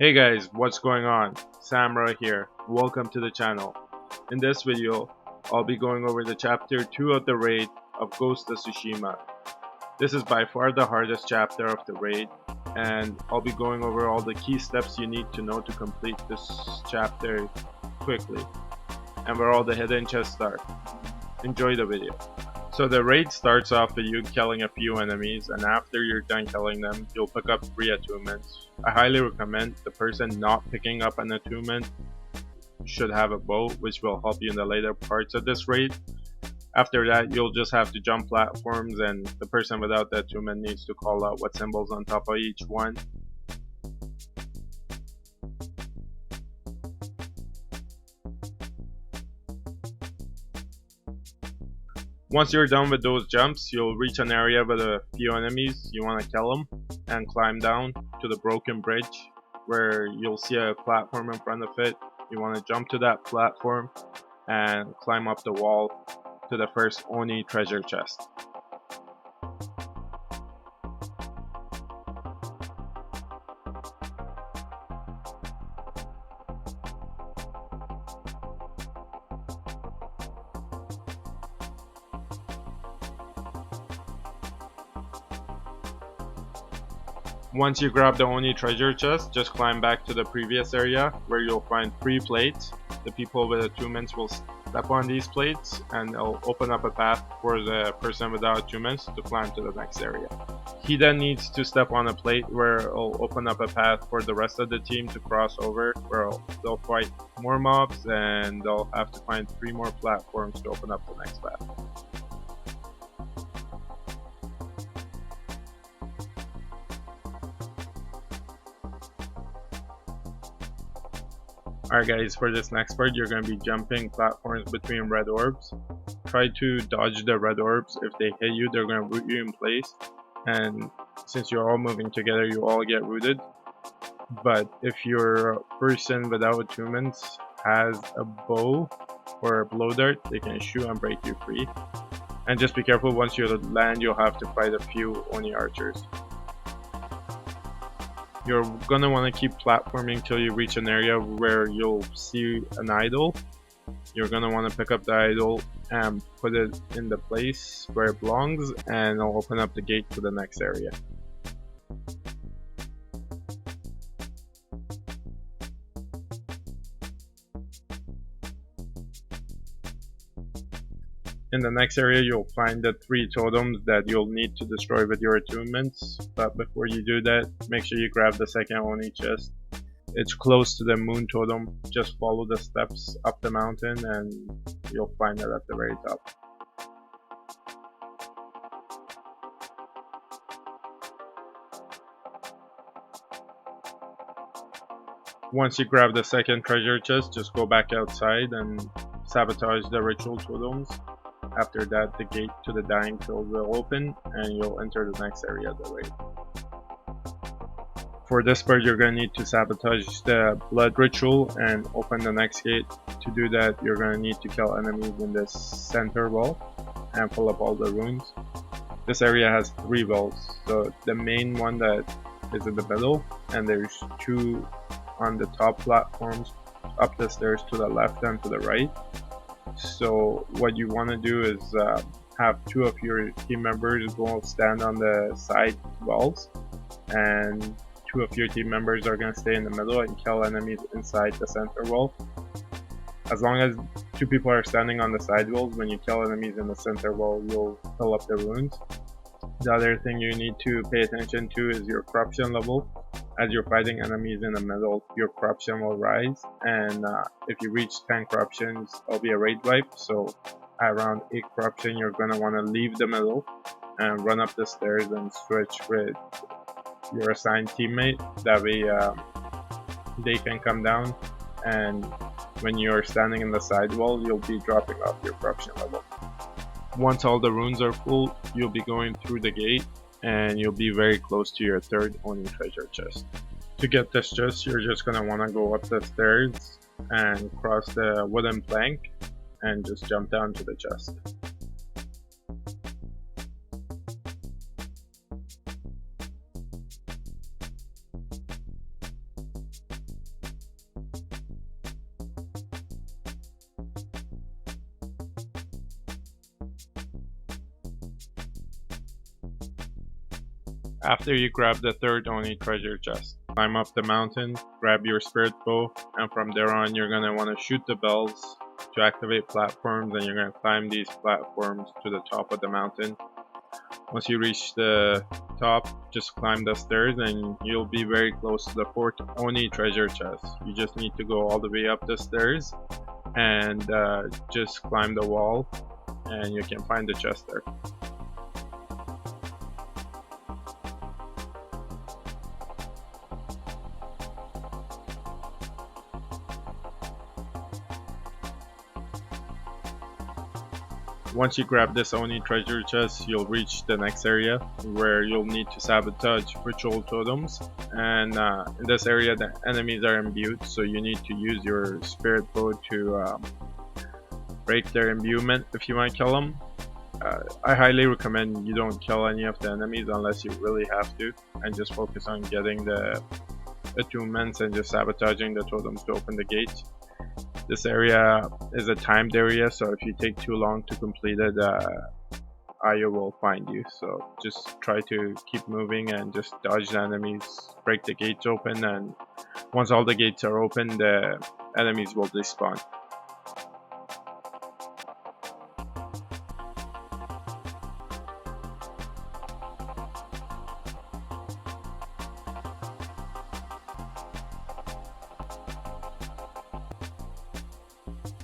Hey guys, what's going on? Samra here. Welcome to the channel. In this video, I'll be going over the chapter 2 of the raid of Ghost of Tsushima. This is by far the hardest chapter of the raid, and I'll be going over all the key steps you need to know to complete this chapter quickly, and where all the hidden chests are. Enjoy the video. So the raid starts off with you killing a few enemies, and after you're done killing them, you'll pick up 3 attunements. I highly recommend the person not picking up an attunement should have a bow, which will help you in the later parts of this raid. After that, you'll just have to jump platforms, and the person without the attunement needs to call out what symbols on top of each one. Once you're done with those jumps, you'll reach an area with a few enemies. You want to kill them and climb down to the broken bridge where you'll see a platform in front of it. You want to jump to that platform and climb up the wall to the first Oni treasure chest. Once you grab the Oni treasure chest, just climb back to the previous area where you'll find 3 plates. The people with attunements will step on these plates and it'll open up a path for the person without attunements to climb to the next area. He then needs to step on a plate where it'll open up a path for the rest of the team to cross over, where they'll fight more mobs and they'll have to find 3 more platforms to open up the next path. Alright guys, for this next part, you're going to be jumping platforms between red orbs. Try to dodge the red orbs. If they hit you, they're going to root you in place. And since you're all moving together, you all get rooted. But if your person without attunements has a bow or a blow dart, they can shoot and break you free. And just be careful, once you land, you'll have to fight a few Oni archers. You're gonna want to keep platforming till you reach an area where you'll see an idol. You're gonna want to pick up the idol and put it in the place where it belongs, and it'll open up the gate to the next area. In the next area, you'll find the 3 totems that you'll need to destroy with your attunements, but before you do that, make sure you grab the second Oni chest. It's close to the moon totem. Just follow the steps up the mountain and you'll find it at the very top. Once you grab the second treasure chest, just go back outside and sabotage the ritual totems. After that, the gate to the dying field will open and you'll enter the next area of the raid. For this part, you're going to need to sabotage the blood ritual and open the next gate. To do that, you're going to need to kill enemies in this center wall and fill up all the runes. This area has 3 walls, so the main one that is in the middle, and there's 2 on the top platforms up the stairs to the left and to the right. So what you want to do is have 2 of your team members go stand on the side walls, and 2 of your team members are going to stay in the middle and kill enemies inside the center wall. As long as 2 people are standing on the side walls, when you kill enemies in the center wall, you'll fill up the runes. The other thing you need to pay attention to is your corruption level. As you're fighting enemies in the middle, your corruption will rise, and if you reach 10 corruptions, it'll be a raid wipe. So at around 8 corruption, you're going to want to leave the middle and run up the stairs and switch with your assigned teammate. That way they can come down, and when you're standing in the side wall, you'll be dropping off your corruption level. Once all the runes are full, you'll be going through the gate and you'll be very close to your 3rd Oni treasure chest. To get this chest, you're just going to want to go up the stairs and cross the wooden plank and just jump down to the chest. After you grab the third Oni treasure chest, climb up the mountain, grab your spirit bow, and from there on you're going to want to shoot the bells to activate platforms, and you're going to climb these platforms to the top of the mountain. Once you reach the top, just climb the stairs and you'll be very close to the fourth Oni treasure chest. You just need to go all the way up the stairs and just climb the wall and you can find the chest there. Once you grab this Oni treasure chest, you'll reach the next area where you'll need to sabotage ritual totems. And in this area, the enemies are imbued, so you need to use your spirit bow to break their imbuement if you want to kill them. I highly recommend you don't kill any of the enemies unless you really have to, and just focus on getting the attunements and just sabotaging the totems to open the gates. This area is a timed area, so if you take too long to complete it, Iyo will find you. So just try to keep moving and just dodge the enemies, break the gates open, and once all the gates are open, the enemies will despawn.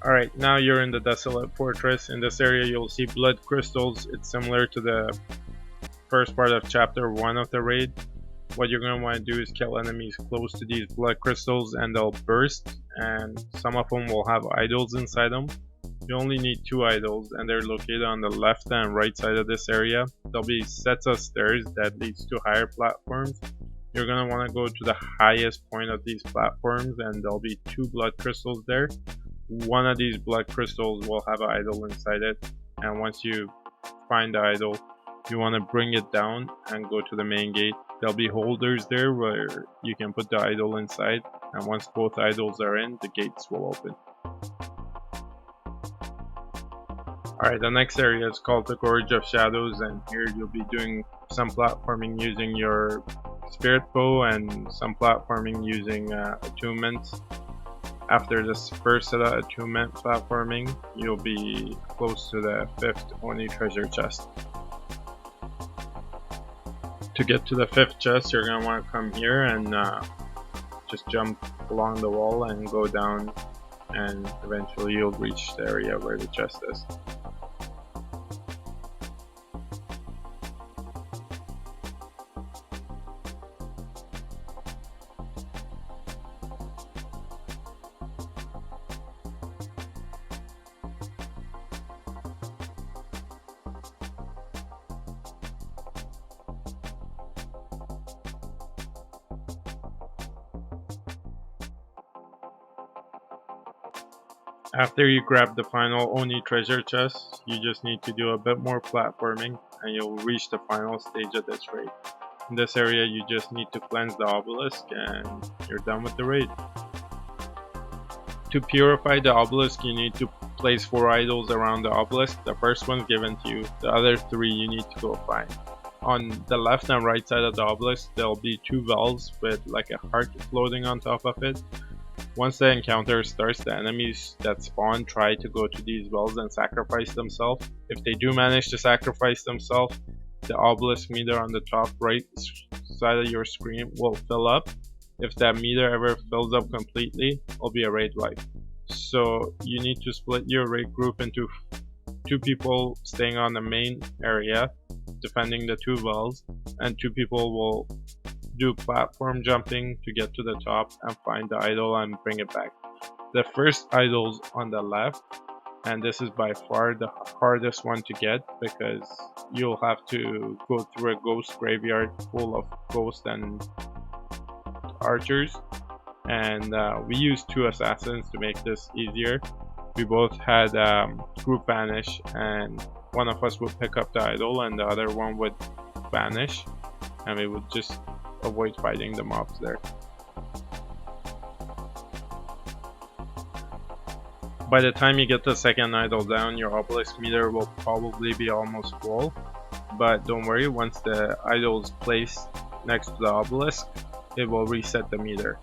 Alright, now you're in the Desolate Fortress. In this area you'll see blood crystals. It's similar to the first part of chapter 1 of the raid. What you're going to want to do is kill enemies close to these blood crystals and they'll burst, and some of them will have idols inside them. You only need 2 idols and they're located on the left and right side of this area. There'll be sets of stairs that leads to higher platforms. You're going to want to go to the highest point of these platforms and there'll be 2 blood crystals there. One of these blood crystals will have an idol inside it, and once you find the idol, you want to bring it down and go to the main gate. There'll be holders there where you can put the idol inside, and once both idols are in, the gates will open. Alright, the next area is called the Gorge of Shadows, and here you'll be doing some platforming using your spirit bow and some platforming using attunements. After this first set of attunement platforming, you'll be close to the 5th Oni treasure chest. To get to the 5th chest, you're going to want to come here and just jump along the wall and go down, and eventually you'll reach the area where the chest is. After you grab the final Oni treasure chest, you just need to do a bit more platforming and you'll reach the final stage of this raid. In this area you just need to cleanse the obelisk and you're done with the raid. To purify the obelisk, you need to place 4 idols around the obelisk. The first one's given to you, the other 3 you need to go find. On the left and right side of the obelisk there'll be 2 wells with like a heart floating on top of it. Once the encounter starts, the enemies that spawn try to go to these wells and sacrifice themselves. If they do manage to sacrifice themselves, the obelisk meter on the top right side of your screen will fill up. If that meter ever fills up completely, it'll be a raid wipe. So you need to split your raid group into 2 people staying on the main area, defending the 2 wells, and 2 people will do platform jumping to get to the top and find the idol and bring it back. The first idol's on the left, and this is by far the hardest one to get because you'll have to go through a ghost graveyard full of ghosts and archers, and we used 2 assassins to make this easier. We both had group vanish, and one of us would pick up the idol and the other one would vanish, and we would just avoid fighting the mobs there. By the time you get the second idol down, your obelisk meter will probably be almost full. But don't worry, once the idol is placed next to the obelisk, it will reset the meter.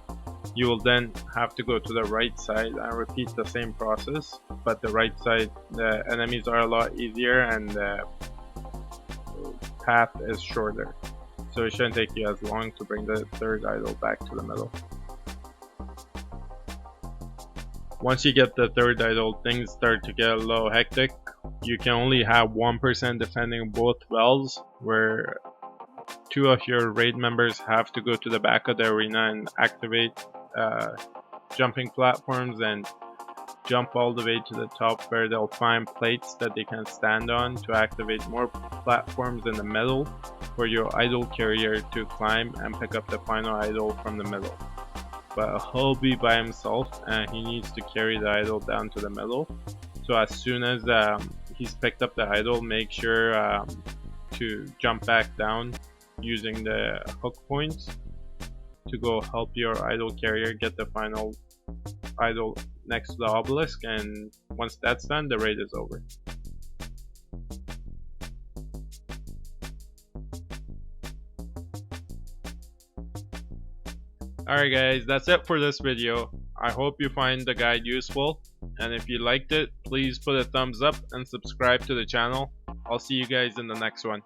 You will then have to go to the right side and repeat the same process, but the right side, the enemies are a lot easier and the path is shorter. So it shouldn't take you as long to bring the third idol back to the middle. Once you get the third idol, things start to get a little hectic. You can only have 1% defending both wells, where 2 of your raid members have to go to the back of the arena and activate jumping platforms and jump all the way to the top, where they'll find plates that they can stand on to activate more platforms in the middle for your idol carrier to climb and pick up the final idol from the middle. But he'll be by himself and he needs to carry the idol down to the middle. So as soon as he's picked up the idol, make sure to jump back down using the hook points to go help your idol carrier get the final idol next to the obelisk, and once that's done, the raid is over. Alright guys, that's it for this video. I hope you find the guide useful, and if you liked it, please put a thumbs up and subscribe to the channel. I'll see you guys in the next one.